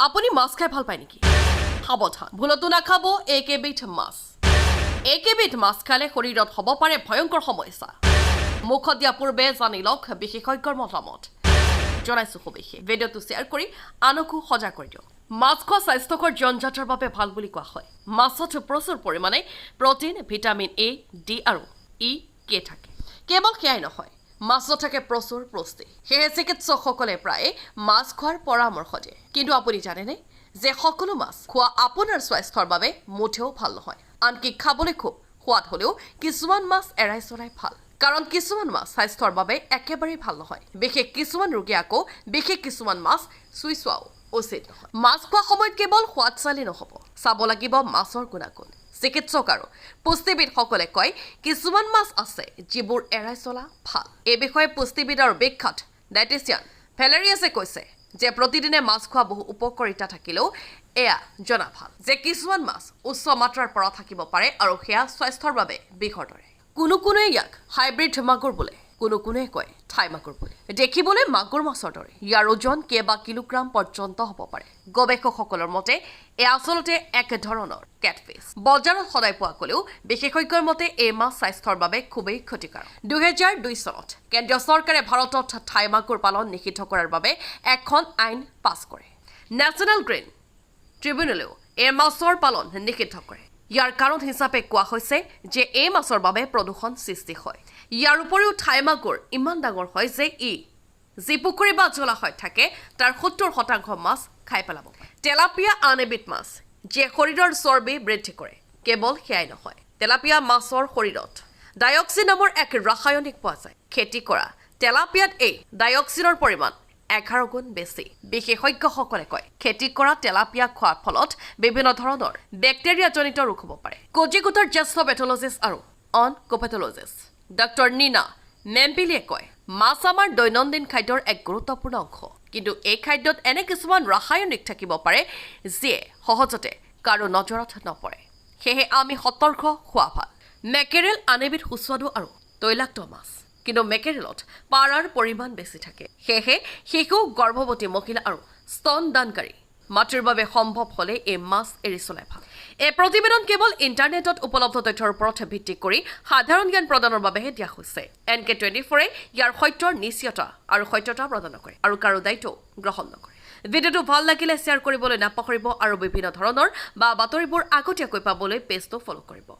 আপুনি মাছ খাই ভাল পায় নেকি? সাৱধান, ভুলতো নাখাব একেবিধ মাছ। একেবিধ মাছ খালে শৰীৰত হ'ব পাৰে ভয়ংকৰ সমস্যা। মুখত দিয়া পূৰ্বে জানি লওক বিশেষজ্ঞৰ মতামত। জনাইছো সবিশেষ। ভিডিঅ'টো শ্বেয়াৰ কৰি আনকো সজাগ কৰি দিয়ক। মাছ খোৱা স্বাস্থ্যকৰ জনজাতৰ বাবে ভাল বুলি কোৱা হয়। মাছত প্ৰচুৰ পৰিমাণে প্ৰটিন, ভিটামিন এ, ডি আৰু কে থাকে। কেৱল সেয়াই নহয়, মাছত থাকে প্ৰচুৰ পুষ্টি। সেয়ে চিকিৎসকসকলে প্ৰায়ে মাছ খোৱাৰ পৰামৰ্শ দিয়ে। কিন্তু আপুনি জানেনে যে সকলো মাছ খোৱা আপোনাৰ স্বাস্থ্যৰ বাবে মুঠেও ভাল নহয়। আনকি খাবলৈ খুব সোৱাদ হ'লেও কিছুমান মাছ এৰাই চলাই ভাল। কাৰণ কিছুমান মাছ স্বাস্থ্যৰ বাবে একেবাৰেই ভাল নহয়। বিশেষ কিছুমান ৰোগী আকৌ বিশেষ কিছুমান মাছ চুই চোৱাও উচিত নহয়। মাছ খোৱা সময়ত কেৱল সোৱাদ চালেই নহ'ব, চাব লাগিব মাছৰ গুণাগুণ। চিকিৎসক আৰু পুষ্টিবিদসকলে কয় কিছুমান মাছ আছে যিবোৰ এৰাই চলা ভাল। এই বিষয়ে পুষ্টিবিদ আৰু বিখ্যাত ডায়েটিচিয়ান ভেলেৰিয়াছে কৈছে যে প্ৰতিদিনে মাছ খোৱা বহু উপকাৰিতা থাকিলেও এয়া জনা ভাল যে কিছুমান মাছ উচ্চ মাত্ৰাৰ পৰা থাকিব পাৰে আৰু সেয়া স্বাস্থ্যৰ বাবে বিষৰ দৰে। কোনোৱে ইয়াক হাইব্ৰিড মাগুৰ বোলে, কোনোৱে কয় থাই মাগুৰ বোলে। দেখিবলৈ মাগুৰ মাছৰ দৰে, ইয়াৰ ওজন কেইবা কিলোগ্ৰাম পৰ্যন্ত হ'ব পাৰে। গৱেষকসকলৰ মতে এয়া আচলতে এক ধৰণৰ কেটফিছ। বজাৰত সদায় পোৱা গ'লেও বিশেষজ্ঞৰ মতে এই মাছ স্বাস্থ্যৰ বাবে খুবেই ক্ষতিকাৰক। 2002 চনত কেন্দ্ৰীয় চৰকাৰে ভাৰতত থাই মাগুৰ পালন নিষিদ্ধ কৰাৰ বাবে এখন আইন পাছ কৰে। নেশ্যনেল গ্ৰীণ ট্ৰিবিউনেলেও এই মাছৰ পালন নিষিদ্ধ কৰে। ইয়াৰ কাৰণ হিচাপে কোৱা হৈছে যে এই মাছৰ বাবে প্ৰদূষণ সৃষ্টি হয়। ইয়াৰ উপৰিও থাই মাগুৰ ইমান ডাঙৰ হয় যে যি পুখুৰী বা জলাশয়ত থাকে তাৰ 70% মাছ খাই পেলাব। তেলাপিয়া আন এবিধ মাছ যিয়ে শৰীৰৰ চৰ্বি বৃদ্ধি কৰে। কেৱল সেয়াই নহয়, তেলাপিয়া মাছৰ শৰীৰত ডাইঅক্সিন নামৰ এক ৰাসায়নিক পোৱা যায়। খেতি কৰা তেলাপিয়াত এই ডাইঅক্সিনৰ পৰিমাণ 11 গুণ বেছি। বিশেষজ্ঞসকলে কয় খেতি কৰা তেলাপিয়া খোৱাৰ ফলত বিভিন্ন ধৰণৰ বেক্টেৰিয়াজনিত ৰোগ হ'ব পাৰে। কোজিকোটৰ জ্যেষ্ঠ পেথলজিষ্ট আৰু অনকোপেথলজিষ্ট ডক্টৰ নীনা মেম্পিলিয়ে কয় মাছ আমাৰ দৈনন্দিন খাদ্যৰ এক গুৰুত্বপূৰ্ণ অংশ। কিন্তু এই খাদ্যত এনে কিছুমান ৰাসায়নিক থাকিব পাৰে যিয়ে সহজতে কাৰো নজৰত নপৰে। সেয়েহে আমি সতৰ্ক হোৱা ভাল। মেকেৰেল আন এবিধ সুস্বাদু আৰু তৈলাক্ত মাছ। কিন্তু মেকেৰেলত পাৰাৰ পৰিমাণ বেছি থাকে। সেয়েহে শিশু, গৰ্ভৱতী মহিলা আৰু স্তনদানকাৰী মাতৃৰ বাবে সম্ভৱ হ'লে এই মাছ এৰি চলাই ভাল। এই প্ৰতিবেদন কেৱল ইণ্টাৰনেটত উপলব্ধ তথ্যৰ ওপৰত ভিত্তি কৰি সাধাৰণ জ্ঞান প্ৰদানৰ বাবেহে দিয়া হৈছে। NK24 ইয়াৰ সত্যৰ নিশ্চয়তা আৰু সত্যতা প্ৰদান নকৰে আৰু কাৰো দায়িত্ব গ্ৰহণ নকৰে। ভিডিঅ'টো ভাল লাগিলে শ্বেয়াৰ কৰিবলৈ নাপাহৰিব আৰু বিভিন্ন ধৰণৰ বাতৰিবোৰ আগতীয়াকৈ পাবলৈ পেজটো ফ'ল' কৰিব।